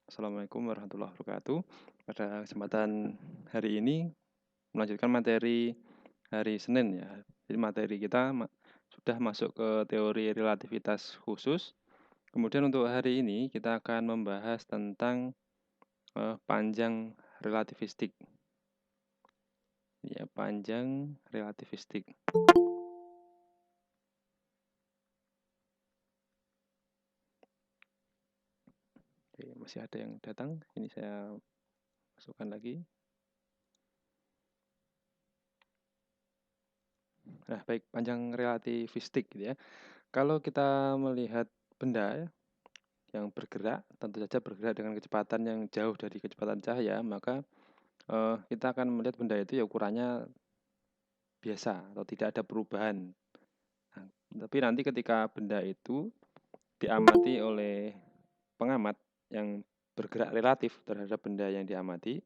Assalamualaikum warahmatullahi wabarakatuh. Pada kesempatan hari ini melanjutkan materi hari Senin ya. Jadi materi kita sudah masuk ke teori relativitas khusus. Kemudian untuk hari ini kita akan membahas tentang panjang relativistik. Ya, panjang relativistik. Oke, masih ada yang datang. Ini saya masukkan lagi. Nah, baik, panjang relativistik gitu ya. Kalau kita melihat benda yang bergerak, tentu saja bergerak dengan kecepatan yang jauh dari kecepatan cahaya, maka kita akan melihat benda itu ya ukurannya biasa atau tidak ada perubahan. Nah, tapi nanti ketika benda itu diamati oleh pengamat yang bergerak relatif terhadap benda yang diamati,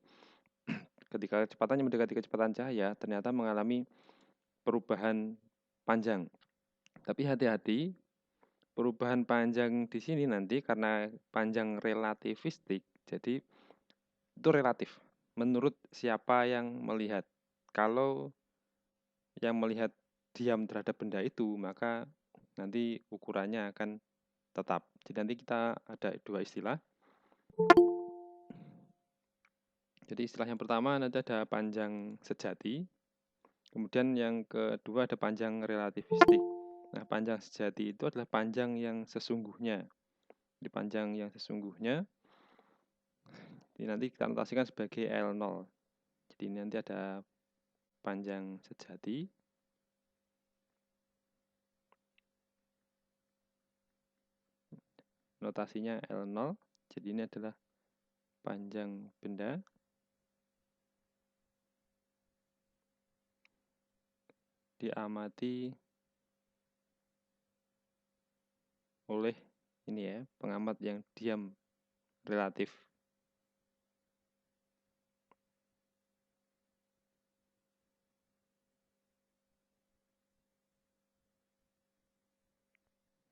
ketika kecepatannya mendekati kecepatan cahaya, ternyata mengalami perubahan panjang. Tapi hati-hati, perubahan panjang di sini nanti karena panjang relativistik, jadi itu relatif. Menurut siapa yang melihat. Kalau yang melihat diam terhadap benda itu, maka nanti ukurannya akan tetap. Jadi nanti kita ada dua istilah. Jadi istilah yang pertama nanti ada panjang sejati. Kemudian yang kedua ada panjang relativistik. Nah, panjang sejati itu adalah panjang yang sesungguhnya. Di panjang yang sesungguhnya, ini nanti kita notasikan sebagai L0. Jadi ini nanti ada panjang sejati. Notasinya L0. Jadi ini adalah panjang benda. Diamati oleh ini ya, pengamat yang diam relatif.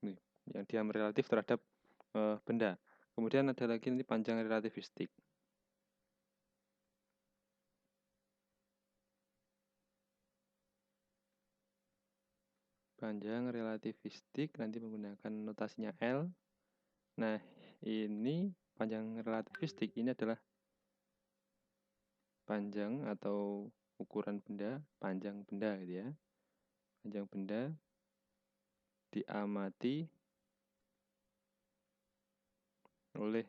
Nih, yang diam relatif terhadap benda. Kemudian ada lagi nanti panjang relativistik. Panjang relativistik nanti menggunakan notasinya L. Nah, ini panjang relativistik ini adalah panjang atau ukuran benda, panjang benda gitu ya. Panjang benda diamati oleh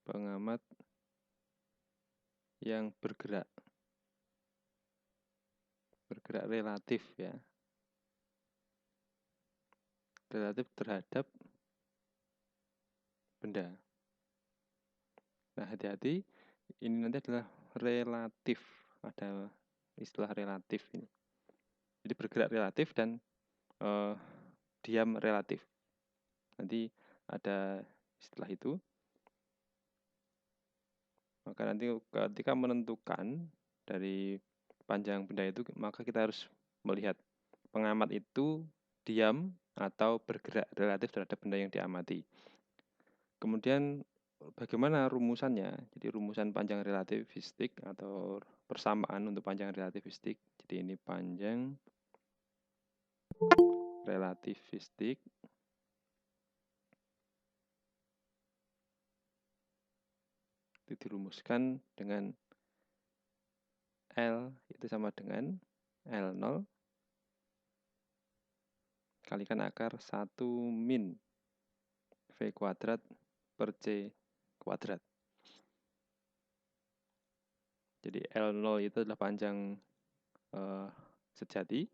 pengamat yang bergerak relatif ya, relatif terhadap benda. Nah, hati-hati, ini nanti adalah relatif, ada istilah relatif ini. Jadi bergerak relatif dan diam relatif. Nanti ada istilah itu. Maka nanti ketika menentukan dari panjang benda itu, maka kita harus melihat pengamat itu diam atau bergerak relatif terhadap benda yang diamati. Kemudian bagaimana rumusannya? Jadi rumusan panjang relativistik atau persamaan untuk panjang relativistik. Jadi ini panjang relativistik itu dirumuskan dengan L itu sama dengan L0 kalikan akar 1 min V kuadrat per C kuadrat. Jadi L0 itu adalah panjang sejati.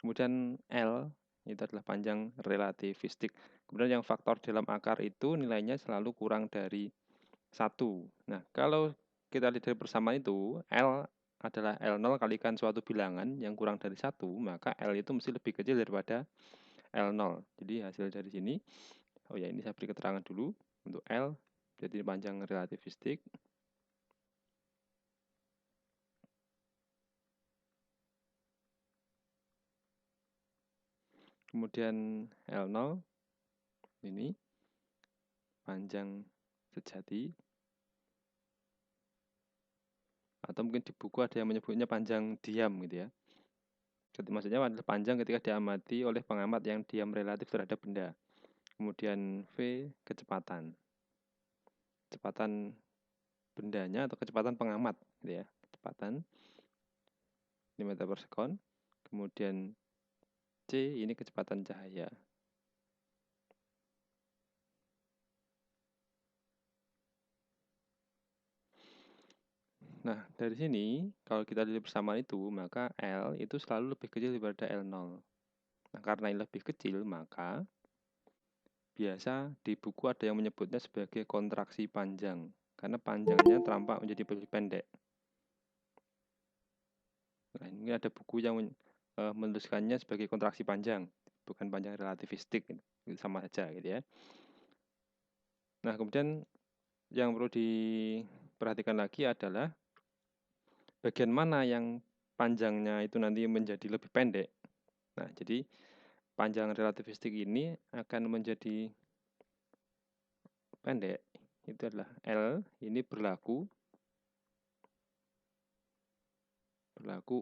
Kemudian L itu adalah panjang relativistik. Kemudian yang faktor dalam akar itu nilainya selalu kurang dari 1. Nah, kalau kita lihat dari persamaan itu, L adalah L0 kalikan suatu bilangan yang kurang dari 1, maka L itu mesti lebih kecil daripada L0. Jadi hasil dari sini, oh ya ini saya beri keterangan dulu untuk L, jadi panjang relativistik. Kemudian L0 Ini panjang sejati. Atau mungkin di buku ada yang menyebutnya panjang diam gitu ya. Maksudnya adalah panjang ketika diamati oleh pengamat yang diam relatif terhadap benda. Kemudian V, kecepatan. Kecepatan bendanya atau kecepatan pengamat gitu ya. Kecepatan 5 meter per sekon. Kemudian C, ini kecepatan cahaya. Nah, dari sini kalau kita lihat persamaan itu, maka L itu selalu lebih kecil daripada L0. Nah, karena ini lebih kecil, maka biasa di buku ada yang menyebutnya sebagai kontraksi panjang. Karena panjangnya tampak menjadi lebih pendek. Nah, ini ada buku yang menuliskannya sebagai kontraksi panjang, bukan panjang relativistik, sama saja gitu ya. Nah, kemudian yang perlu diperhatikan lagi adalah bagian mana yang panjangnya itu nanti menjadi lebih pendek. Nah, jadi panjang relativistik ini akan menjadi pendek. Itu adalah L ini berlaku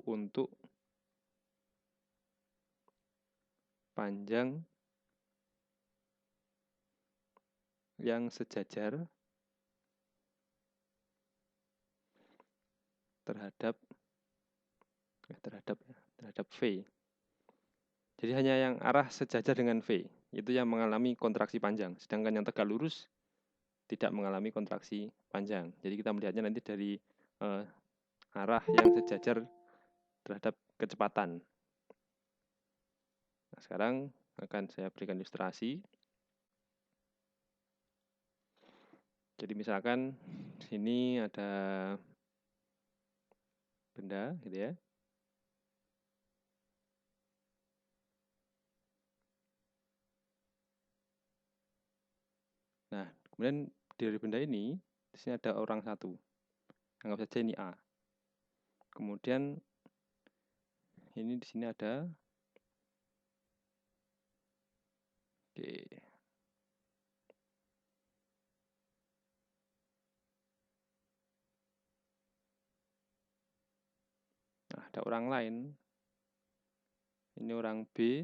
untuk panjang yang sejajar terhadap V. Jadi hanya yang arah sejajar dengan V itu yang mengalami kontraksi panjang, sedangkan yang tegak lurus tidak mengalami kontraksi panjang. Jadi kita melihatnya nanti dari arah yang sejajar terhadap kecepatan. Nah, sekarang akan saya berikan ilustrasi. Jadi misalkan sini ada benda gitu ya. Nah, kemudian dari benda ini di sini ada orang satu. Anggap saja ini A. Kemudian ini di sini ada Oke. Nah, ada orang lain. Ini orang B.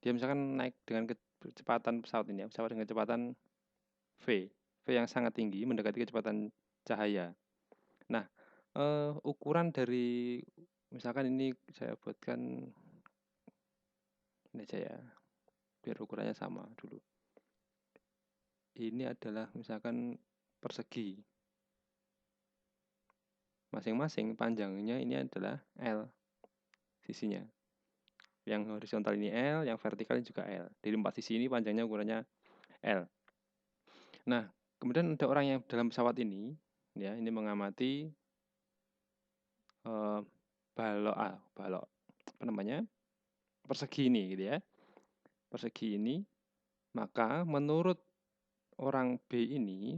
Dia misalkan naik dengan kecepatan pesawat ini ya, pesawat dengan kecepatan V yang sangat tinggi, mendekati kecepatan cahaya. Nah, ukuran dari misalkan ini saya buatkan ini aja ya, biar ukurannya sama dulu. Ini adalah misalkan persegi. Masing-masing panjangnya ini adalah L sisinya. Yang horizontal ini L, yang vertikal juga L. Dari 4 sisi ini panjangnya ukurannya L. Nah, kemudian ada orang yang dalam pesawat ini, ya, ini mengamati balok apa namanya? Persegi ini gitu ya. Persegi ini, maka menurut orang B ini,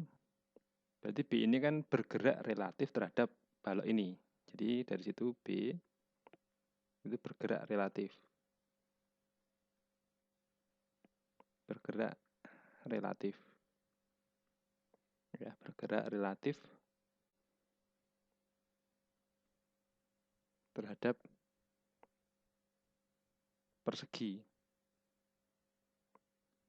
berarti B ini kan bergerak relatif terhadap balok ini. Jadi dari situ B itu bergerak relatif. Bergerak relatif. Ya, bergerak relatif terhadap persegi.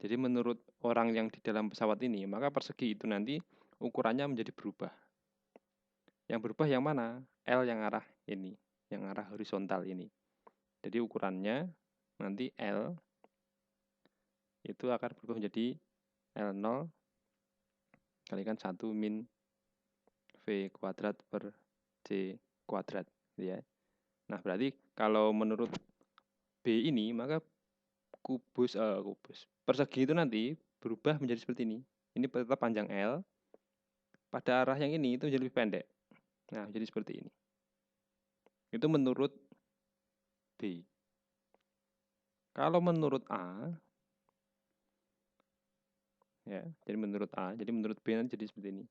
Jadi menurut orang yang di dalam pesawat ini, maka persegi itu nanti ukurannya menjadi berubah. Yang berubah yang mana? L yang arah ini, yang arah horizontal ini. Jadi ukurannya nanti L itu akan berubah menjadi L0 kalikan 1 min V kuadrat per C kuadrat. Ya. Nah, berarti kalau menurut B ini, maka persegi itu nanti berubah menjadi seperti ini. Ini tetap panjang L, pada arah yang ini itu jadi lebih pendek. Nah, jadi seperti ini. Itu menurut B. Kalau menurut A, ya, jadi menurut A, jadi menurut B nanti jadi seperti ini.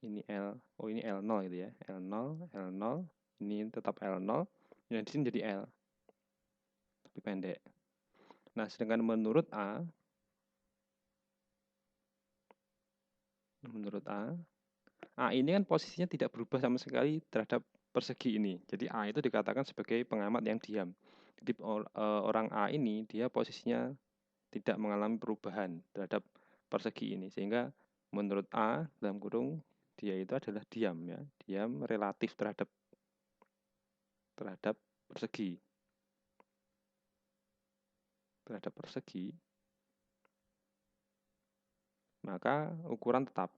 Ini L, ini L0 gitu ya. L0, L0, ini tetap L0, yang di sini jadi L. Lebih pendek. Nah, sedangkan menurut A ini kan posisinya tidak berubah sama sekali terhadap persegi ini. Jadi A itu dikatakan sebagai pengamat yang diam. Jadi orang A ini dia posisinya tidak mengalami perubahan terhadap persegi ini, sehingga menurut A dalam kurung dia itu adalah diam ya, diam relatif terhadap persegi. Terhadap persegi, maka ukuran tetap.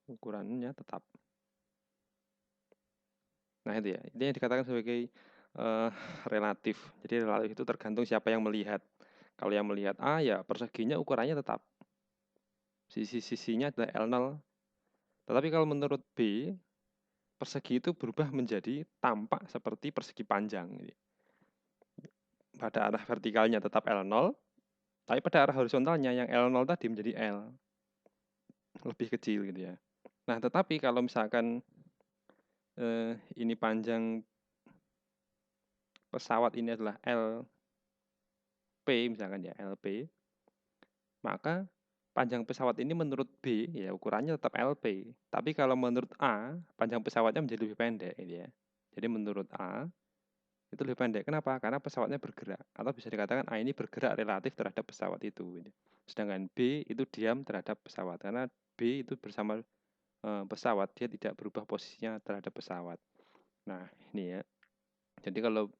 Ukurannya tetap. Nah itu ya, ini yang dikatakan sebagai relatif. Jadi relatif itu tergantung siapa yang melihat. Kalau yang melihat A ya perseginya ukurannya tetap. Sisi-sisinya adalah L0. Tetapi kalau menurut B, persegi itu berubah menjadi tampak seperti persegi panjang. Pada arah vertikalnya tetap L0, tapi pada arah horizontalnya yang L0 tadi menjadi L. Lebih kecil gitu ya. Nah tetapi kalau misalkan ini panjang pesawat ini adalah LP misalkan ya, LP, maka panjang pesawat ini menurut B ya ukurannya tetap LP. Tapi kalau menurut A, panjang pesawatnya menjadi lebih pendek ini ya. Jadi menurut A itu lebih pendek. Kenapa? Karena pesawatnya bergerak, atau bisa dikatakan A ini bergerak relatif terhadap pesawat itu. Sedangkan B itu diam terhadap pesawat, karena B itu bersama pesawat, dia tidak berubah posisinya terhadap pesawat. Nah ini ya. Jadi kalau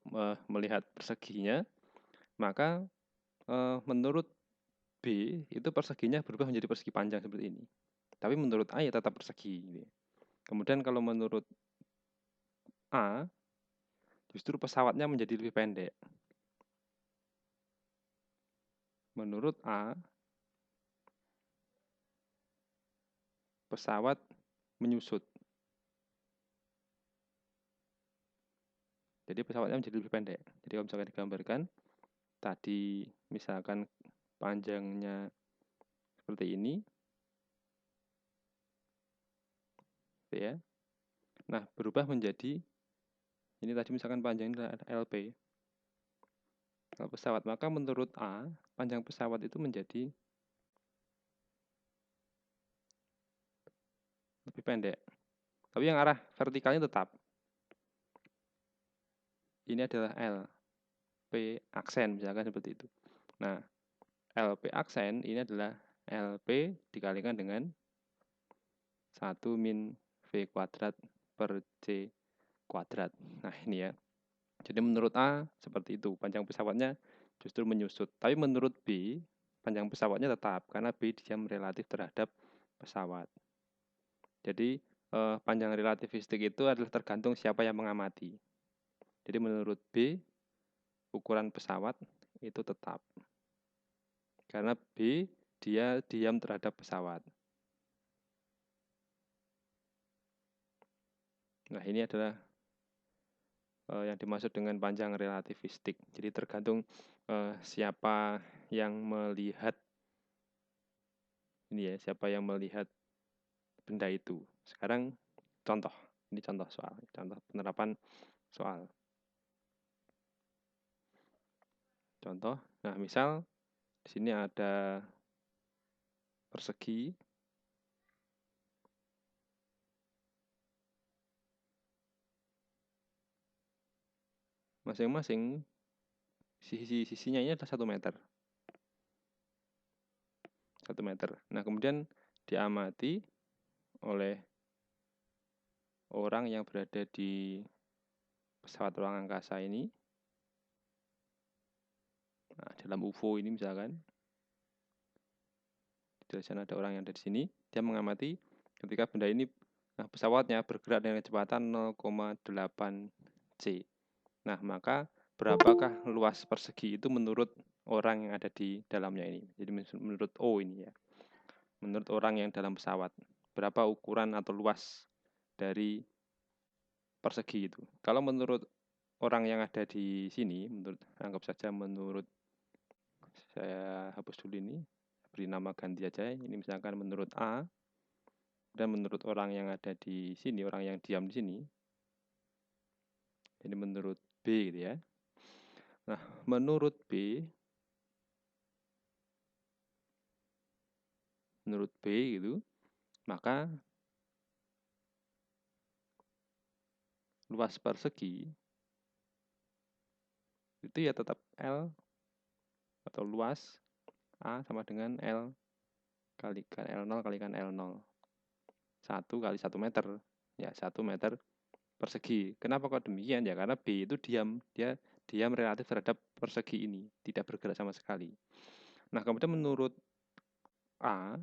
melihat perseginya, maka menurut B itu perseginya berubah menjadi persegi panjang seperti ini. Tapi menurut A ya tetap persegi. Kemudian kalau menurut A, justru pesawatnya menjadi lebih pendek. Menurut A, pesawat menyusut. Jadi pesawatnya menjadi lebih pendek. Jadi kalau misalkan digambarkan, tadi misalkan panjangnya seperti ini, ya. Nah, berubah menjadi ini tadi misalkan panjangnya LP. Kalau pesawat, maka menurut A, panjang pesawat itu menjadi lebih pendek. Tapi yang arah vertikalnya tetap. Ini adalah L, P aksen misalkan seperti itu. Nah, LP aksen ini adalah LP dikalikan dengan 1 min V kuadrat per C kuadrat. Nah ini ya. Jadi menurut A seperti itu, panjang pesawatnya justru menyusut. Tapi menurut B, panjang pesawatnya tetap, karena B diam relatif terhadap pesawat. Jadi panjang relativistik itu adalah tergantung siapa yang mengamati. Jadi menurut B, ukuran pesawat itu tetap. Karena B, dia diam terhadap pesawat. Nah ini adalah yang dimaksud dengan panjang relativistik. Jadi tergantung siapa yang melihat ini ya, siapa yang melihat benda itu. Sekarang contoh, ini contoh soal, contoh penerapan soal. Contoh, nah misal di sini ada persegi. Masing-masing sisinya ini adalah 1 meter. 1 meter. Nah kemudian diamati oleh orang yang berada di pesawat ruang angkasa ini. Nah, dalam UFO ini misalkan, di sana ada orang yang ada di sini, dia mengamati ketika benda ini, nah pesawatnya bergerak dengan kecepatan 0,8 C. Nah maka berapakah luas persegi itu menurut orang yang ada di dalamnya ini. Jadi menurut O ini ya, menurut orang yang dalam pesawat, berapa ukuran atau luas dari persegi itu. Kalau menurut orang yang ada di sini, anggap saja menurut, saya hapus dulu ini, beri nama ganti aja. Ini misalkan menurut A, dan menurut orang yang ada di sini, orang yang diam di sini, ini menurut B gitu ya. Nah, menurut B gitu, maka luas persegi itu ya tetap L atau luas A sama dengan L kalikan L0 kalikan L0. 1 kali 1 meter. Ya, 1 meter persegi. Kenapa kok demikian? Ya karena B itu diam. Dia diam relatif terhadap persegi ini. Tidak bergerak sama sekali. Nah, kemudian menurut A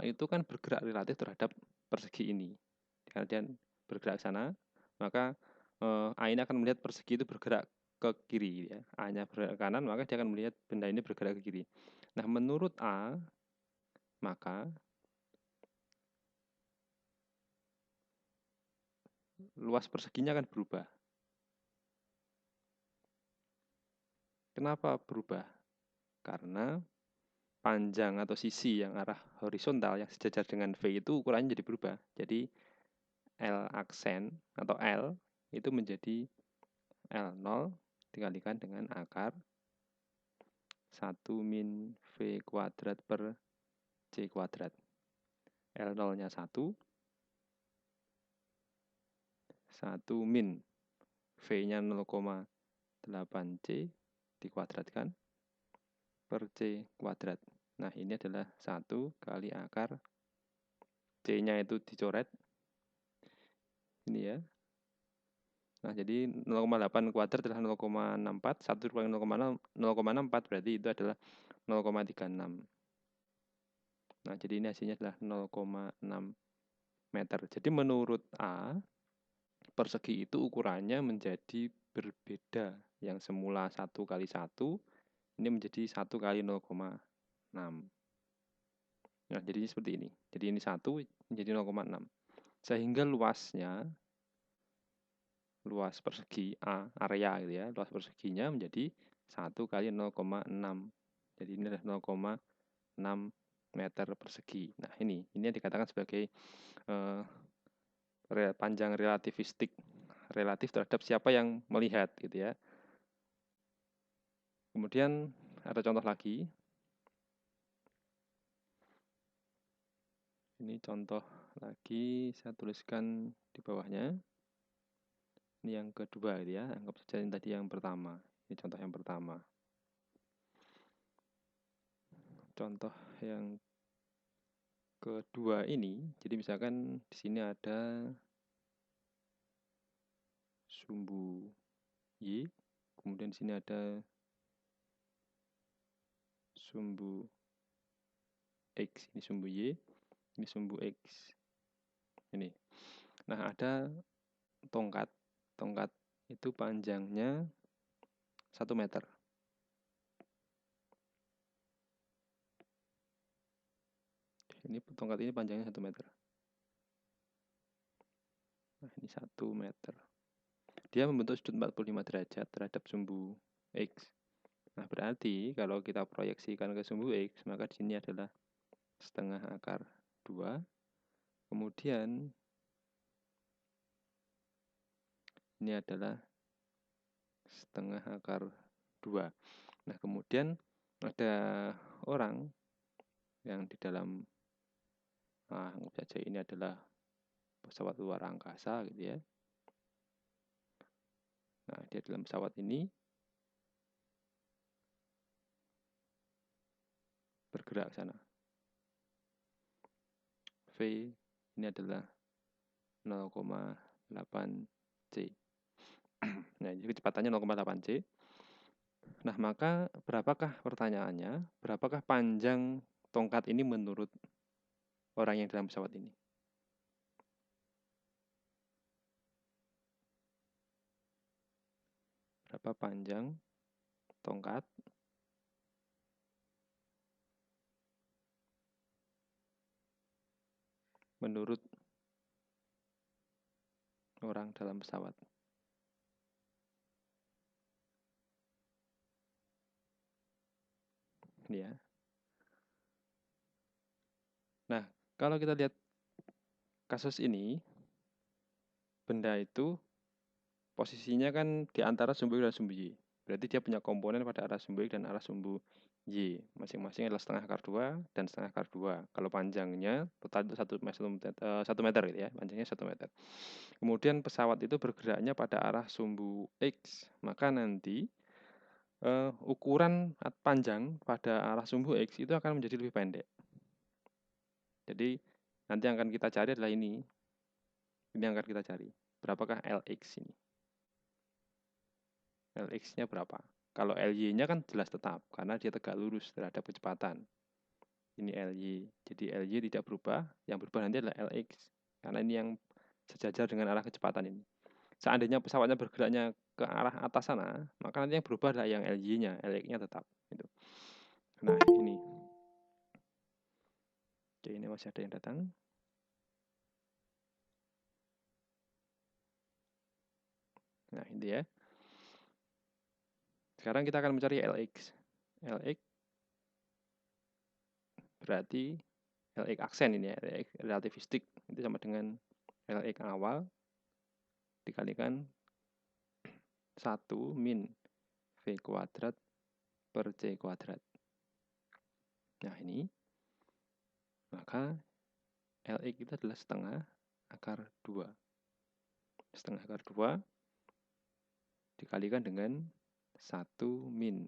itu kan bergerak relatif terhadap persegi ini. Karena dia bergerak ke sana, maka A ini akan melihat persegi itu bergerak ke kiri. Ya. A-nya bergerak ke kanan, maka dia akan melihat benda ini bergerak ke kiri. Nah, menurut A, maka luas perseginya akan berubah. Kenapa berubah? Karena panjang atau sisi yang arah horizontal yang sejajar dengan V itu ukurannya jadi berubah. Jadi L aksen atau L itu menjadi L0 dikalikan dengan akar 1 min V kuadrat per C kuadrat. L0-nya 1 min V-nya 0,8C dikuadratkan per C kuadrat. Nah, ini adalah 1 kali akar C-nya itu dicoret. Ini ya. Nah, jadi 0,8 kuadrat adalah 0,64, 1 dikurangi 0,64 berarti itu adalah 0,36. Nah, jadi ini hasilnya adalah 0,6 meter. Jadi menurut A, persegi itu ukurannya menjadi berbeda. Yang semula 1 kali 1, ini menjadi 1 kali 0,6. Nah, jadi seperti ini. Jadi ini 1 menjadi 0,6. Sehingga luas persegi A, area gitu ya, luas perseginya menjadi 1 kali 0,6. Jadi ini adalah 0,6 meter persegi. Nah, ini yang dikatakan sebagai panjang relativistik, relatif terhadap siapa yang melihat gitu ya. Kemudian ada contoh lagi. Ini contoh lagi, saya tuliskan di bawahnya. Ini yang kedua gitu ya, anggap saja yang tadi yang pertama. Ini contoh yang pertama. Contoh yang kedua ini, jadi misalkan di sini ada sumbu Y, kemudian di sini ada sumbu X, ini sumbu Y, ini sumbu X. Ini. Nah, ada tongkat. Tongkat itu panjangnya 1 meter. Ini tongkat ini panjangnya 1 meter. Nah, ini 1 meter. Dia membentuk sudut 45 derajat terhadap sumbu X. Nah, berarti kalau kita proyeksikan ke sumbu X, maka di sini adalah setengah akar 2. Kemudian ini adalah setengah akar 2. Nah, kemudian ada orang yang di dalam, anggap saja ini adalah pesawat luar angkasa gitu ya. Nah, dia dalam pesawat ini bergerak ke sana. V ini adalah 0,8C. Nah, jadi kecepatannya 0,8C. Nah, maka berapakah pertanyaannya? Berapakah panjang tongkat ini menurut orang yang dalam pesawat ini? Berapa panjang tongkat menurut orang dalam pesawat? Ini ya. Nah, kalau kita lihat kasus ini, benda itu posisinya kan di antara sumbu X dan sumbu Y. Berarti dia punya komponen pada arah sumbu X dan arah sumbu Y. Masing-masing adalah setengah akar 2 dan setengah akar 2. Kalau panjangnya total itu 1 meter gitu ya, panjangnya 1 meter. Kemudian pesawat itu bergeraknya pada arah sumbu X, maka nanti ukuran panjang pada arah sumbu X itu akan menjadi lebih pendek. Jadi nanti yang akan kita cari adalah ini. Ini yang akan kita cari. Berapakah Lx ini? Lx-nya berapa? Kalau Ly-nya kan jelas tetap, karena dia tegak lurus terhadap kecepatan. Ini Ly. Jadi Ly tidak berubah, yang berubah nanti adalah Lx. Karena ini yang sejajar dengan arah kecepatan ini. Seandainya pesawatnya bergeraknya ke arah atas sana, maka nanti yang berubah adalah yang Ly-nya, Lx-nya tetap. Gitu. Nah, ini. Oke, ini masih ada yang datang. Nah, ini ya. Sekarang kita akan mencari Lx. Lx berarti Lx aksen ini ya, Lx relativistik. Itu sama dengan Lx awal dikalikan 1 min V kuadrat per C kuadrat. Nah, ini. Maka Lx itu adalah setengah akar 2. Setengah akar 2 dikalikan dengan 1 min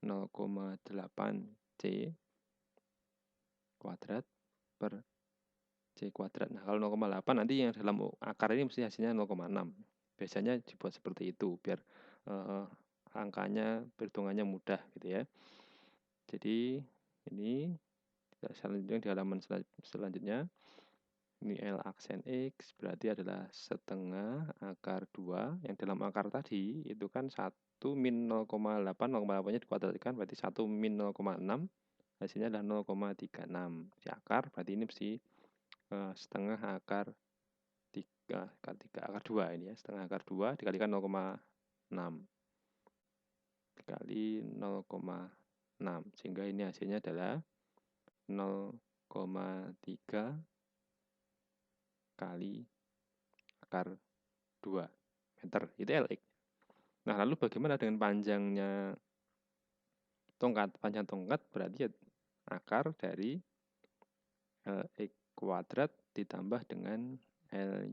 0,8 C kuadrat per C kuadrat. Nah, kalau 0,8 nanti yang dalam akar ini mesti hasilnya 0,6. Biasanya dibuat seperti itu biar angkanya, perhitungannya mudah gitu ya. Jadi ini selanjutnya di halaman selanjutnya ini L aksen X berarti adalah setengah akar 2. Yang dalam akar tadi itu kan 1 min 0,8, 0,8-nya dikuadratkan berarti 1 min 0,6, hasilnya adalah 0,36. Di akar berarti ini mesti setengah akar 3, akar 2 ini ya, setengah akar 2 dikalikan 0,6 dikali 0,6 sehingga ini hasilnya adalah 0,3 kali akar 2 meter. Itu Lx. Nah, lalu bagaimana dengan panjangnya tongkat? Panjang tongkat berarti akar dari Lx kuadrat ditambah dengan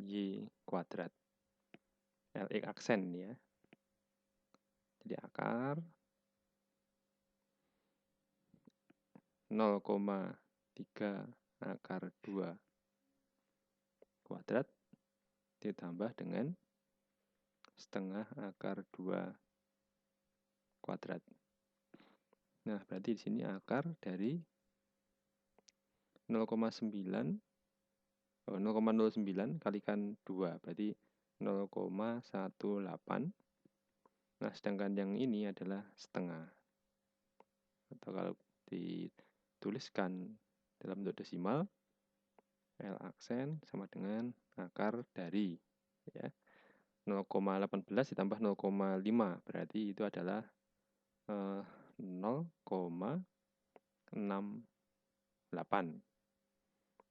Ly kuadrat. Lx aksen ya. Jadi akar 0,3 akar 2 kuadrat ditambah dengan setengah akar 2 kuadrat. Nah, berarti di sini akar dari 0,09 kalikan 2 berarti 0,18. Nah, sedangkan yang ini adalah setengah. Atau kalau dituliskan dalam bentuk desimal, L aksen sama dengan akar dari ya 0,18 ditambah 0,5 berarti itu adalah 0,68.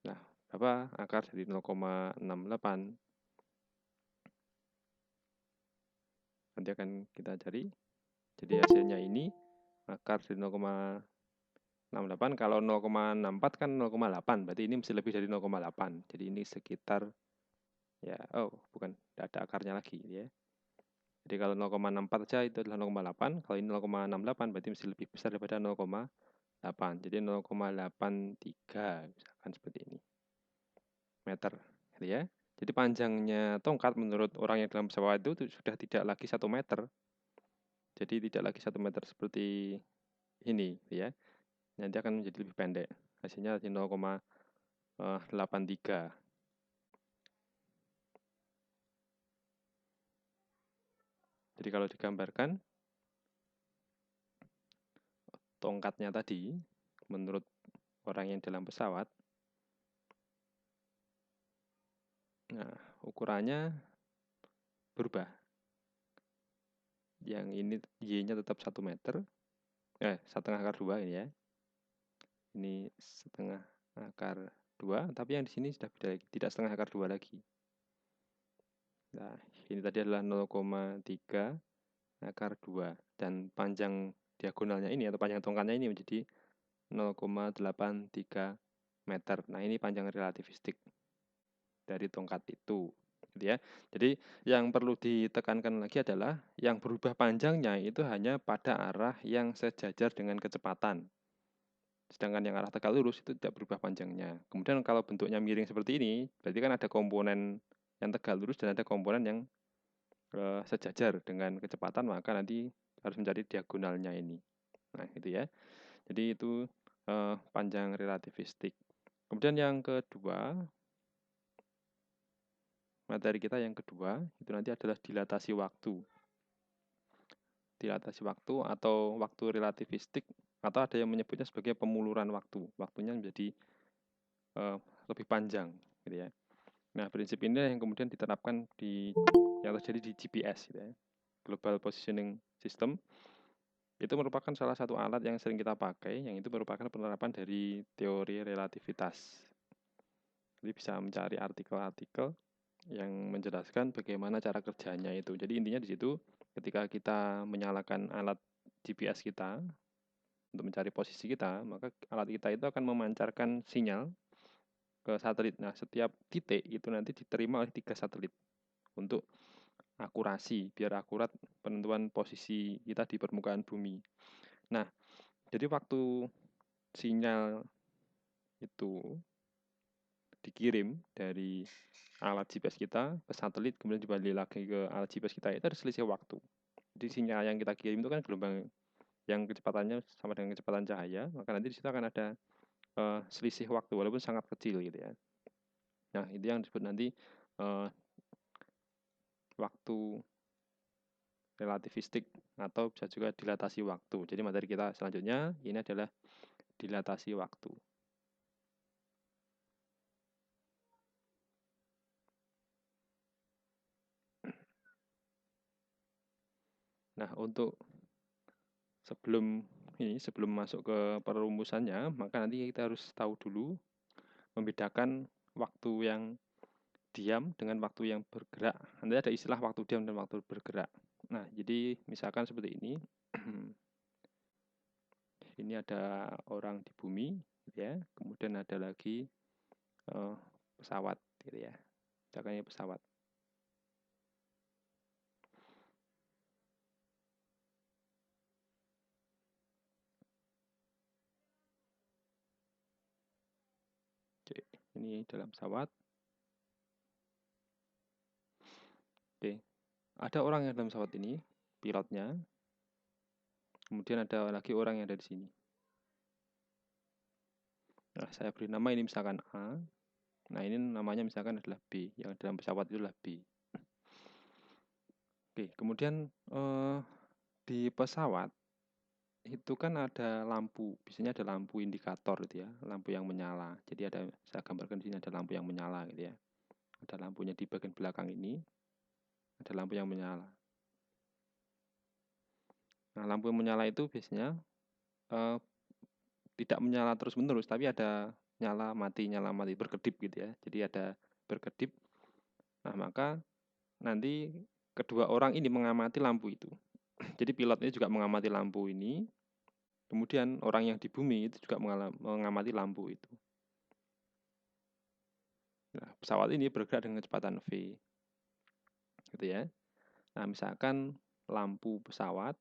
Nah, berapa akar dari 0,68? Nanti akan kita cari. Jadi hasilnya ini akar dari 0,68. Kalau 0,64 kan 0,8. Berarti ini mesti lebih dari 0,8. Jadi ini sekitar ya, bukan, tidak ada akarnya lagi ya. Jadi kalau 0,64 saja itu adalah 0,8. Kalau ini 0,68 berarti mesti lebih besar daripada 0,8. Jadi 0,83 misalkan seperti ini. Meter gitu ya. Jadi panjangnya tongkat menurut orang yang dalam pesawat itu sudah tidak lagi 1 meter. Jadi tidak lagi 1 meter seperti ini ya. Nanti akan menjadi lebih pendek. Hasilnya 0,83. Jadi kalau digambarkan tongkatnya tadi menurut orang yang dalam pesawat, nah ukurannya berubah. Yang ini Y-nya tetap 1 meter. Setengah akar 2 ini ya. Ini setengah akar 2, tapi yang di sini sudah beda lagi, tidak setengah akar 2 lagi. Nah, ini tadi adalah 0,3 akar 2 dan panjang diagonalnya ini atau panjang tongkatnya ini menjadi 0,83 meter. Nah, ini panjang relativistik dari tongkat itu, gitu ya. Jadi yang perlu ditekankan lagi adalah yang berubah panjangnya itu hanya pada arah yang sejajar dengan kecepatan. Sedangkan yang arah tegak lurus itu tidak berubah panjangnya. Kemudian kalau bentuknya miring seperti ini, berarti kan ada komponen yang tegak lurus dan ada komponen yang sejajar dengan kecepatan, maka nanti harus mencari diagonalnya ini. Nah, gitu ya. Jadi itu panjang relativistik. Kemudian yang kedua, materi kita yang kedua itu nanti adalah dilatasi waktu. Dilatasi waktu atau waktu relativistik, atau ada yang menyebutnya sebagai pemuluran waktu. Waktunya menjadi lebih panjang, gitu ya. Nah, prinsip ini yang kemudian diterapkan yang terjadi di GPS, gitu ya. Global Positioning System. Itu merupakan salah satu alat yang sering kita pakai, yang itu merupakan penerapan dari teori relativitas. Jadi bisa mencari artikel-artikel yang menjelaskan bagaimana cara kerjanya itu. Jadi intinya di situ, ketika kita menyalakan alat GPS kita untuk mencari posisi kita, maka alat kita itu akan memancarkan sinyal ke satelit. Nah, setiap titik itu nanti diterima oleh 3 satelit untuk akurasi, biar akurat penentuan posisi kita di permukaan bumi. Nah, jadi waktu sinyal itu dikirim dari alat GPS kita ke satelit, kemudian dibalik lagi ke alat GPS kita, itu ada selisih waktu. Jadi sinyal yang kita kirim itu kan gelombang yang kecepatannya sama dengan kecepatan cahaya, maka nanti di situ akan ada selisih waktu walaupun sangat kecil, gitu ya. Nah, itu yang disebut nanti waktu relativistik atau bisa juga dilatasi waktu. Jadi materi kita selanjutnya ini adalah dilatasi waktu. Nah, untuk sebelum masuk ke perumusannya, maka nanti kita harus tahu dulu membedakan waktu yang diam dengan waktu yang bergerak. Nanti ada istilah waktu diam dan waktu bergerak. Nah, jadi misalkan seperti ini. Ini ada orang di bumi, gitu ya. Kemudian ada lagi pesawat, gitu ya. Misalkan ini pesawat. Oke, ini dalam pesawat. Oke, ada orang yang dalam pesawat ini, pilotnya. Kemudian ada lagi orang yang ada di sini. Nah, saya beri nama ini misalkan A. Nah, ini namanya misalkan adalah B. Yang dalam pesawat itu adalah B. Oke, kemudian di pesawat itu kan ada lampu. Biasanya ada lampu indikator, gitu ya. Lampu yang menyala. Jadi saya gambarkan di sini ada lampu yang menyala, gitu ya. Ada lampunya di bagian belakang ini. Ada lampu yang menyala. Nah, lampu yang menyala itu biasanya tidak menyala terus-menerus, tapi ada nyala mati, berkedip, gitu ya. Jadi ada berkedip. Nah, maka nanti kedua orang ini mengamati lampu itu. Jadi pilot ini juga mengamati lampu ini. Kemudian orang yang di bumi itu juga mengamati lampu itu. Nah, pesawat ini bergerak dengan kecepatan V. Gitu ya. Nah, misalkan lampu pesawat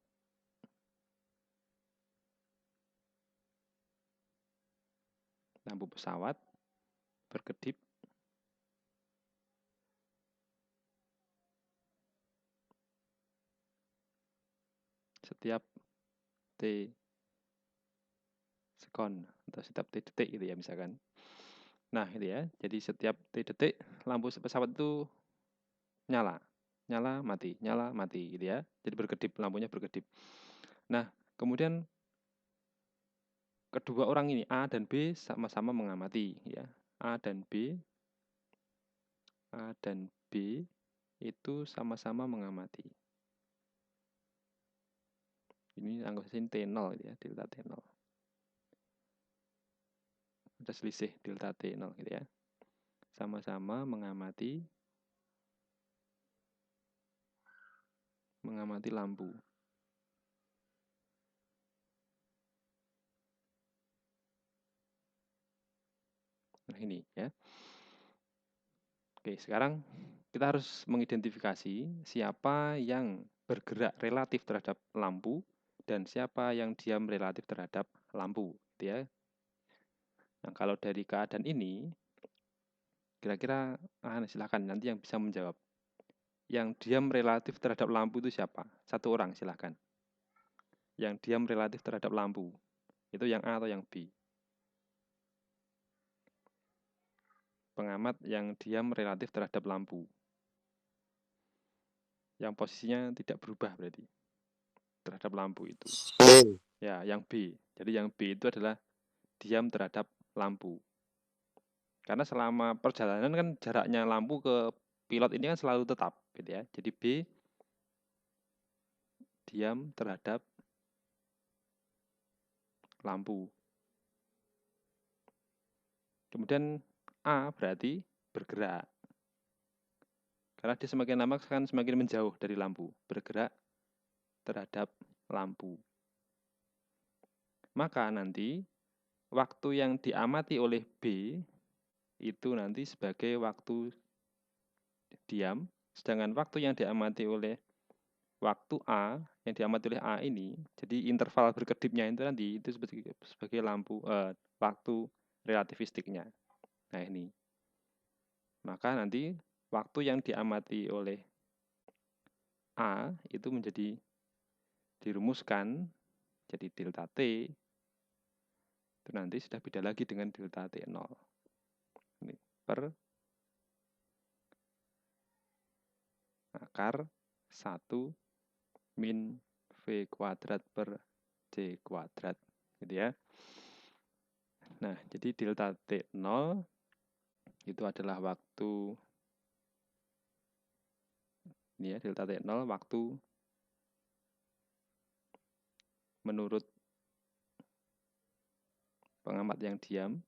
berkedip setiap T sekon atau setiap T detik, gitu ya misalkan. Nah, gitu ya. Jadi setiap T detik lampu pesawat itu nyala, mati, gitu ya. Jadi berkedip, lampunya berkedip. Nah, kemudian kedua orang ini A dan B sama-sama mengamati, ya. A dan B itu sama-sama mengamati. Ini anggap sini T0, gitu ya, delta T0. Ada selisih delta T0, gitu ya. Sama-sama mengamati mengamati lampu. Nah, ini ya. Oke, sekarang kita harus mengidentifikasi siapa yang bergerak relatif terhadap lampu dan siapa yang diam relatif terhadap lampu, gitu ya. Nah, kalau dari keadaan ini, kira-kira silakan nanti yang bisa menjawab. Yang diam relatif terhadap lampu itu siapa? Satu orang silakan. Yang diam relatif terhadap lampu, itu yang A atau yang B? Pengamat yang diam relatif terhadap lampu. Yang posisinya tidak berubah berarti terhadap lampu itu. Ya, yang B. Jadi yang B itu adalah diam terhadap lampu. Karena selama perjalanan kan jaraknya lampu ke pilot ini kan selalu tetap, gitu ya. Jadi B diam terhadap lampu. Kemudian A berarti bergerak. Karena dia semakin lama kan semakin menjauh dari lampu, bergerak terhadap lampu. Maka nanti waktu yang diamati oleh B itu nanti sebagai waktu diam, sedangkan waktu yang diamati oleh waktu A, yang diamati oleh A ini, jadi interval berkedipnya itu nanti itu sebagai lampu waktu relativistiknya. Nah, ini. Maka nanti waktu yang diamati oleh A itu menjadi dirumuskan jadi delta T itu nanti sudah beda lagi dengan delta T0. Ini per akar 1 min V kuadrat per C kuadrat. Gitu ya. Nah, jadi delta T0 itu adalah waktu, ini ya, delta T0 waktu menurut pengamat yang diam.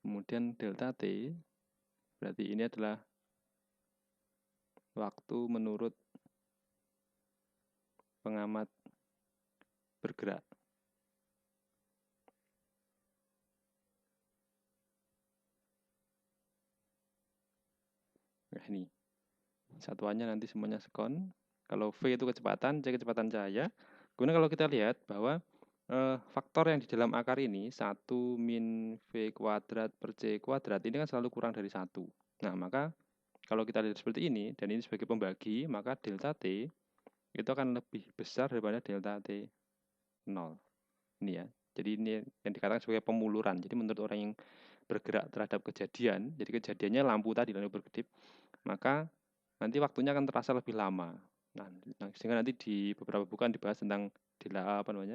Kemudian delta T, berarti ini adalah waktu menurut pengamat bergerak. Nah, ini. Satuannya nanti semuanya sekon. Kalau V itu kecepatan, C kecepatan cahaya. Kemudian kalau kita lihat bahwa faktor yang di dalam akar ini 1 min V kuadrat per C kuadrat ini kan selalu kurang dari 1. Nah, maka kalau kita lihat seperti ini, dan ini sebagai pembagi, maka delta T itu akan lebih besar daripada delta T0. Ini ya. Jadi ini yang dikatakan sebagai pemuluran. Jadi menurut orang yang bergerak terhadap kejadian, jadi kejadiannya lampu tadi lalu berkedip, maka nanti waktunya akan terasa lebih lama. Nah, sehingga nanti di beberapa buku dibahas tentang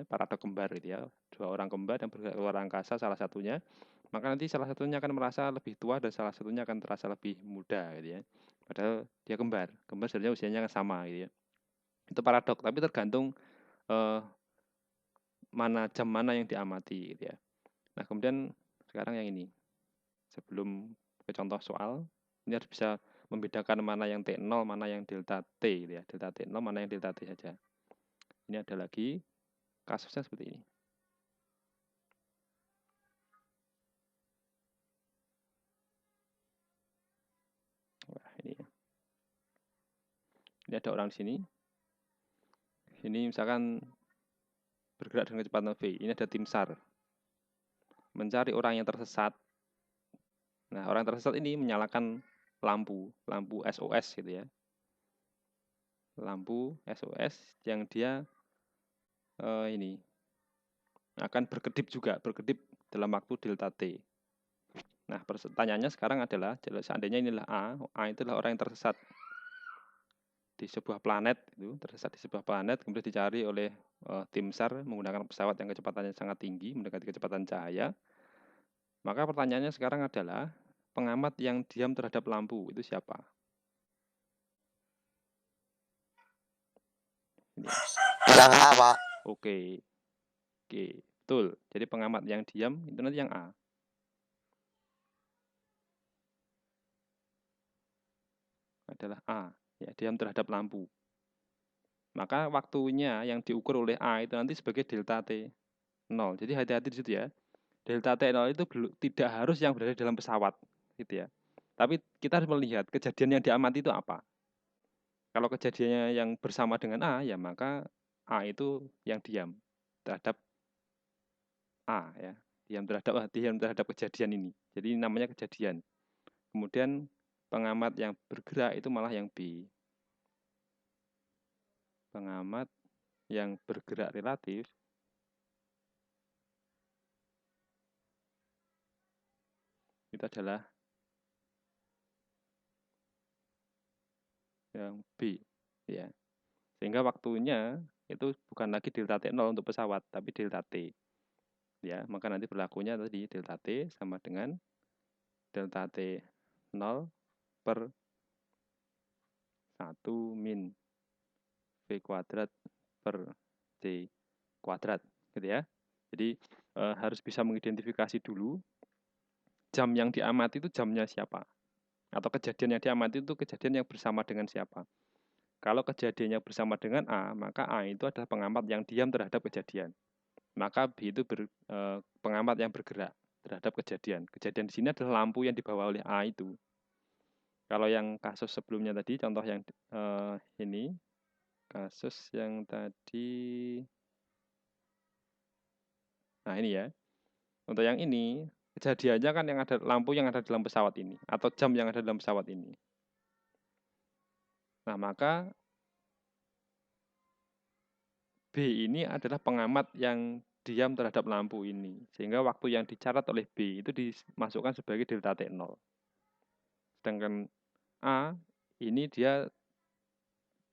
paradok kembar gitu ya. Dua orang kembar yang bergerak ke luar angkasa salah satunya, maka nanti salah satunya akan merasa lebih tua dan salah satunya akan terasa lebih muda gitu ya. Padahal dia kembar sebenarnya usianya kan sama gitu ya. Itu paradok, tapi tergantung jam mana yang diamati gitu ya. Nah, kemudian sekarang yang ini. Sebelum ke contoh soal, ini harus bisa membedakan mana yang T0, mana yang delta T gitu ya. Delta T0, mana yang delta T saja. Ini ada lagi kasusnya seperti ini. Wah, ini ya. Ini ada orang di sini. Ini misalkan bergerak dengan kecepatan V. Ini ada tim SAR. Mencari orang yang tersesat. Nah, orang tersesat ini menyalakan lampu SOS gitu ya. Lampu SOS yang dia ini akan berkedip dalam waktu delta T. Nah, pertanyaannya sekarang adalah, seandainya inilah A itu adalah orang yang tersesat di sebuah planet, kemudian dicari oleh tim SAR menggunakan pesawat yang kecepatannya sangat tinggi, mendekati kecepatan cahaya. Maka pertanyaannya sekarang adalah, pengamat yang diam terhadap lampu itu siapa? Yang A, Pak. Oke, betul. Jadi pengamat yang diam itu nanti yang A. adalah A, ya, diam terhadap lampu. Maka waktunya yang diukur oleh A itu nanti sebagai delta T 0. Jadi hati-hati di situ ya. Delta T0 itu tidak harus yang berada dalam pesawat, gitu ya. Tapi kita harus melihat kejadian yang diamati itu apa. Kalau kejadiannya yang bersama dengan A, ya maka A itu yang diam terhadap A, ya. Diam terhadap kejadian ini. Jadi namanya kejadian. Kemudian pengamat yang bergerak itu malah yang B. Pengamat yang bergerak relatif itu adalah yang B, ya. Sehingga waktunya itu bukan lagi delta T0 untuk pesawat, tapi delta T. Ya, maka nanti berlakunya tadi delta T sama dengan delta T 0 per 1 min V kuadrat per T kuadrat, gitu ya. Jadi harus bisa mengidentifikasi dulu jam yang diamati itu jamnya siapa. Atau kejadian yang diamati itu kejadian yang bersama dengan siapa. Kalau kejadiannya bersama dengan A, maka A itu adalah pengamat yang diam terhadap kejadian. Maka B itu pengamat yang bergerak terhadap kejadian. Kejadian di sini adalah lampu yang dibawa oleh A itu. Kalau yang kasus sebelumnya tadi, contoh yang ini, kasus yang tadi, nah ini ya. Untuk yang ini, kejadiannya kan yang ada lampu yang ada dalam pesawat ini, atau jam yang ada dalam pesawat ini. Nah, maka B ini adalah pengamat yang diam terhadap lampu ini. Sehingga waktu yang dicatat oleh B itu dimasukkan sebagai delta T0. Sedangkan A, ini dia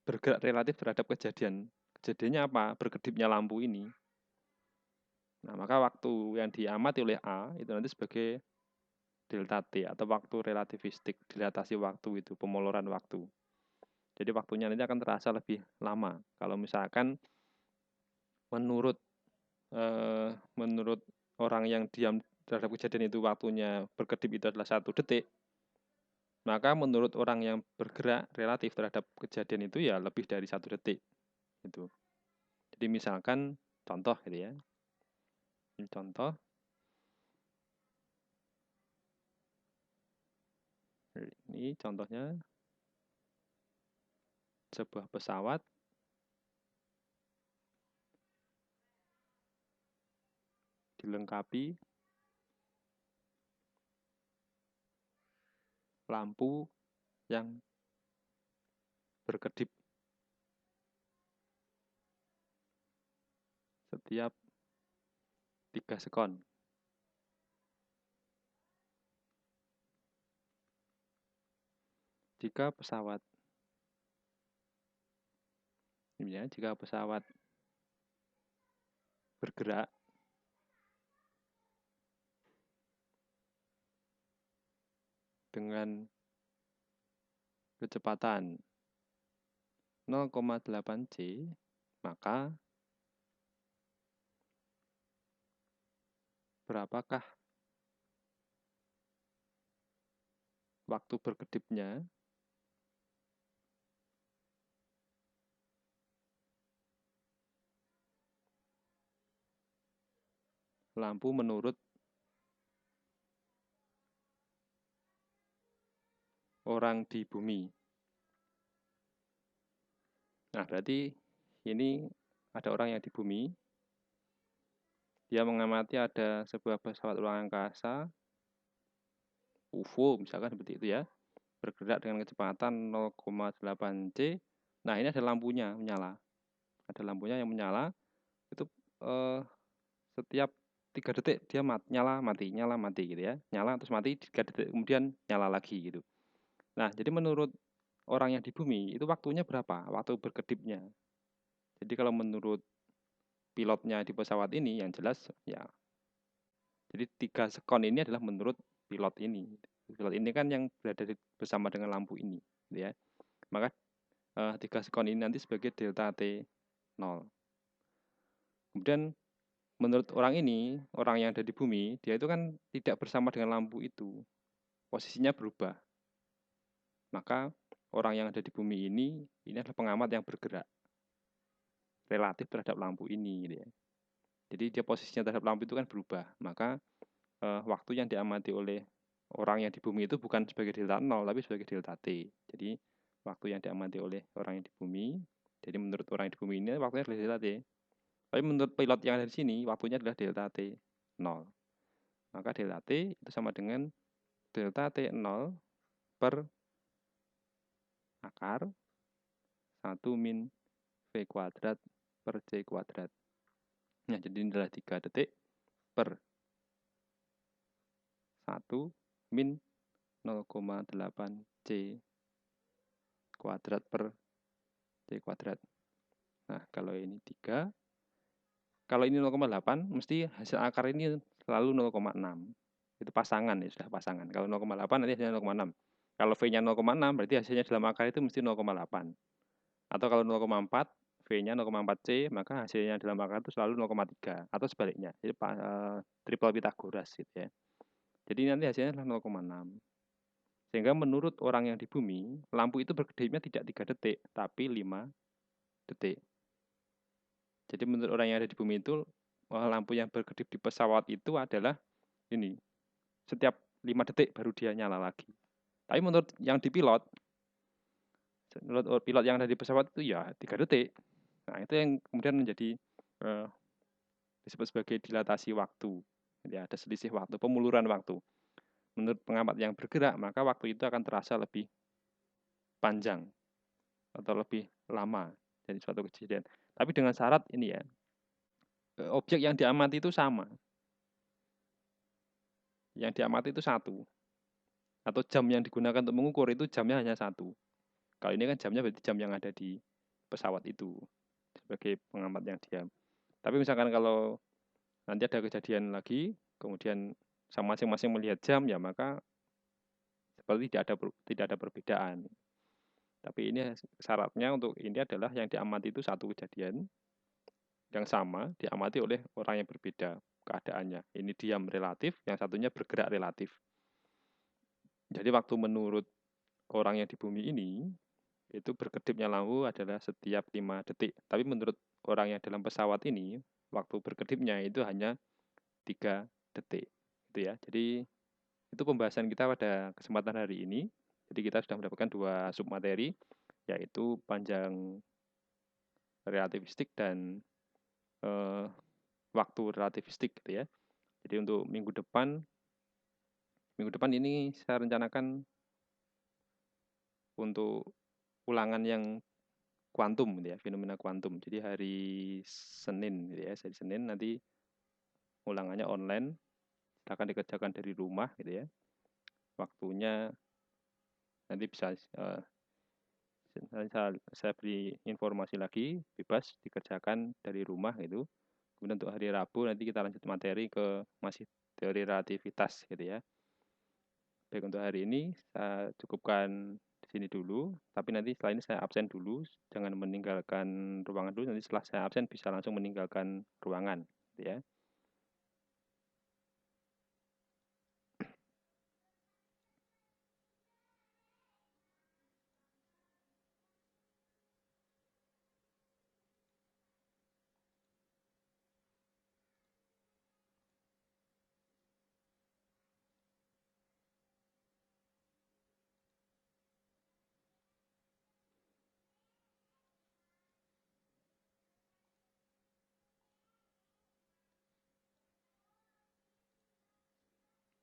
bergerak relatif terhadap kejadian. Kejadiannya apa? Berkedipnya lampu ini. Nah, maka waktu yang diamati oleh A itu nanti sebagai delta T atau waktu relativistik, dilatasi waktu itu, pemoloran waktu. Jadi waktunya nanti akan terasa lebih lama. Kalau misalkan menurut orang yang diam terhadap kejadian itu waktunya berkedip itu adalah 1 detik, maka menurut orang yang bergerak relatif terhadap kejadian itu ya lebih dari 1 detik. Gitu. Jadi misalkan contoh gitu ya. Ini contoh. Ini contohnya sebuah pesawat dilengkapi lampu yang berkedip setiap 3 sekon. Jika pesawat bergerak dengan kecepatan 0,8 C, maka berapakah waktu berkedipnya lampu menurut orang di bumi. Nah, berarti ini ada orang yang di bumi. Dia mengamati ada sebuah pesawat luar angkasa, UFO misalkan seperti itu ya, bergerak dengan kecepatan 0,8 C. Nah, ini ada lampunya menyala. Ada lampunya yang menyala, itu setiap 3 detik dia nyala mati gitu ya. Nyala terus mati, 3 detik kemudian nyala lagi gitu. Nah, jadi menurut orang yang di bumi, itu waktunya berapa? Waktu berkedipnya. Jadi kalau menurut pilotnya di pesawat ini, yang jelas ya, jadi 3 sekon ini adalah menurut pilot ini. Pilot ini kan yang berada bersama dengan lampu ini, gitu ya. Maka 3 sekon ini nanti sebagai delta T 0. Kemudian menurut orang ini, orang yang ada di bumi, dia itu kan tidak bersama dengan lampu itu. Posisinya berubah. Maka orang yang ada di bumi ini adalah pengamat yang bergerak relatif terhadap lampu ini gitu ya. Jadi dia posisinya terhadap lampu itu kan berubah, maka waktu yang diamati oleh orang yang di bumi itu bukan sebagai delta 0 tapi sebagai delta T. Jadi waktu yang diamati oleh orang yang di bumi, jadi menurut orang yang di bumi ini waktunya adalah delta T. Tapi menurut pilot yang ada di sini waktunya adalah delta T 0. Maka delta T itu sama dengan delta T 0 per akar 1 min V kuadrat per C kuadrat. Nah, jadi ini adalah 3 detik per 1 min 0,8 C kuadrat per C kuadrat. Nah, kalau ini 3, kalau ini 0,8, mesti hasil akar ini selalu 0,6. Itu pasangan ya, sudah pasangan. Kalau 0,8 nanti hasilnya 0,6. Kalau V-nya 0,6, berarti hasilnya dalam akar itu mesti 0,8. Atau kalau 0,4, V-nya 0,4C, maka hasilnya dalam akar itu selalu 0,3. Atau sebaliknya. Jadi triple Pythagoras gitu ya. Jadi nanti hasilnya adalah 0,6. Sehingga menurut orang yang di bumi, lampu itu berkedipnya tidak 3 detik, tapi 5 detik. Jadi menurut orang yang ada di bumi itu, lampu yang berkedip di pesawat itu adalah ini, setiap 5 detik baru dia nyala lagi. Tapi menurut yang di pilot, menurut pilot yang ada di pesawat itu ya 3 detik. Nah, itu yang kemudian menjadi disebut sebagai dilatasi waktu. Jadi ada selisih waktu, pemuluran waktu. Menurut pengamat yang bergerak, maka waktu itu akan terasa lebih panjang atau lebih lama dari suatu kejadian. Tapi dengan syarat ini ya, objek yang diamati itu sama. Yang diamati itu satu. Atau jam yang digunakan untuk mengukur itu jamnya hanya satu. Kalau ini kan jamnya berarti jam yang ada di pesawat itu sebagai pengamat yang diam. Tapi misalkan kalau nanti ada kejadian lagi, kemudian sama masing-masing melihat jam, ya maka seperti tidak ada perbedaan. Tapi ini syaratnya untuk ini adalah yang diamati itu satu kejadian yang sama diamati oleh orang yang berbeda keadaannya. Ini diam relatif, yang satunya bergerak relatif. Jadi waktu menurut orang yang di bumi ini, itu berkedipnya lampu adalah setiap 5 detik. Tapi menurut orang yang dalam pesawat ini, waktu berkedipnya itu hanya 3 detik. Itu ya. Jadi itu pembahasan kita pada kesempatan hari ini. Jadi kita sudah mendapatkan 2 submateri, yaitu panjang relativistik dan waktu relativistik gitu ya. Jadi untuk minggu depan ini saya rencanakan untuk ulangan yang kuantum gitu ya, fenomena kuantum. Jadi hari Senin gitu ya, hari Senin nanti ulangannya online, akan dikerjakan dari rumah gitu ya. Waktunya nanti bisa saya beri informasi lagi, bebas dikerjakan dari rumah gitu. Kemudian untuk hari Rabu nanti kita lanjut materi ke masih teori relativitas gitu ya. Baik, untuk hari ini saya cukupkan di sini dulu, tapi nanti setelah ini saya absen dulu, jangan meninggalkan ruangan dulu, nanti setelah saya absen bisa langsung meninggalkan ruangan gitu ya.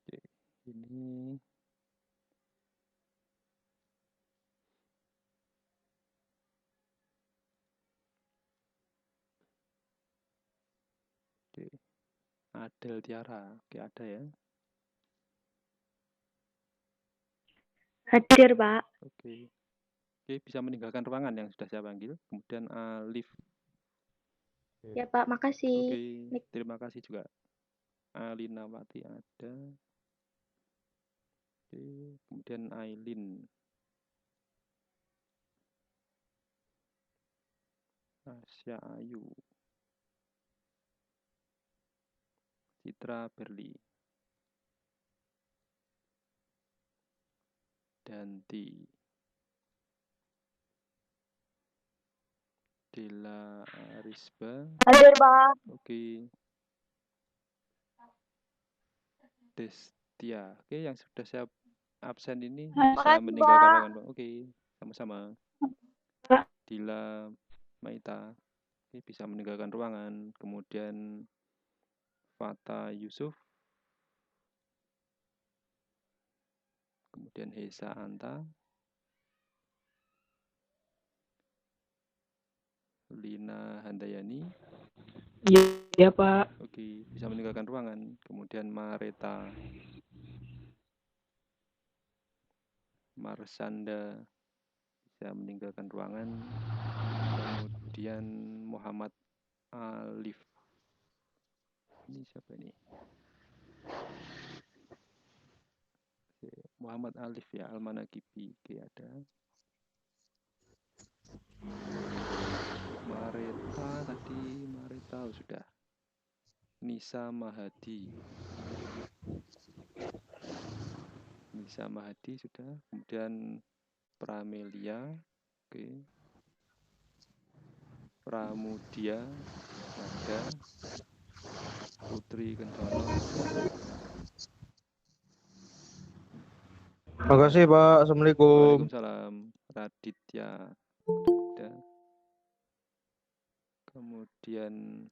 Oke, ini oke. Adel Tiara, oke ada ya. Hadir, Pak. Oke. Oke, bisa meninggalkan ruangan yang sudah saya panggil. Kemudian Alif. Ya, Pak. Makasih. Oke, terima kasih juga. Alinawati ada. Oke, kemudian Ailin. Asya Ayu. Citra Berli. Danti. Dila Arisba. Hadir, Pak. Oke. Destia. Oke, yang sudah siap absen ini bisa Makasih, meninggalkan Pak. ruangan, Pak. Oke, sama-sama. Pak. Dila Maita. Oke, bisa meninggalkan ruangan. Kemudian Fata Yusuf. Kemudian Hesa Anta. Lina Handayani. Iya, Pak. Oke, bisa meninggalkan ruangan. Kemudian Mareta Marsanda bisa meninggalkan ruangan. Kemudian Muhammad Alif. Ini siapa ini? Oke, Muhammad Alif ya, Almanakibi. Oke, ada. Mareta sudah. Nisa Mahadi sudah. Kemudian Pramelia, oke. Pramudia ada. Putri Kendono ada. Makasih Pak, Assalamualaikum. Waalaikumsalam. Raditya ada. Kemudian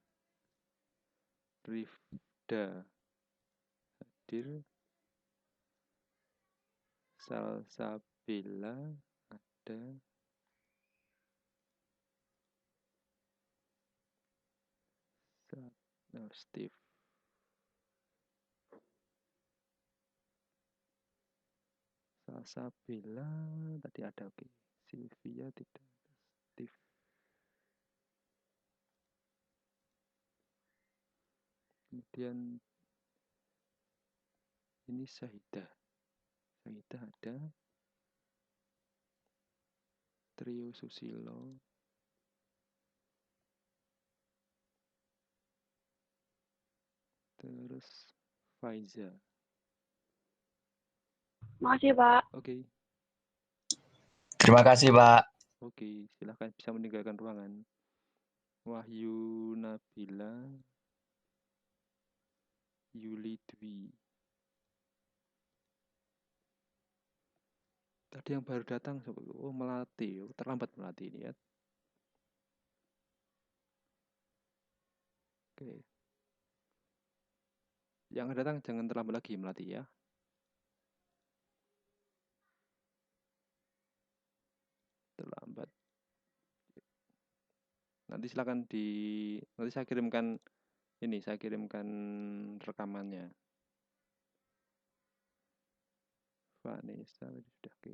Rifda hadir. Salsabila ada. Steve. Salsabila tadi ada, oke. Sylvia tidak ada. Steve. Kemudian ini Syahidah ada. Trio Susilo. Terus Faiza. Makasih, Pak. Oke. Terima kasih, Pak. Oke, silahkan bisa meninggalkan ruangan. Wahyu Nabila. Yuli Dwi. Tadi yang baru datang, oh Melati, terlambat Melati ini ya. Oke. Yang datang jangan terlambat lagi Melati ya. Terlambat. Nanti silakan nanti saya kirimkan rekamannya. Vanessa sudah, oke.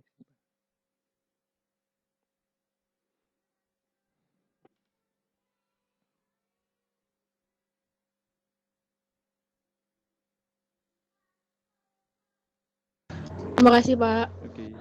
Terima kasih, Pak. Oke.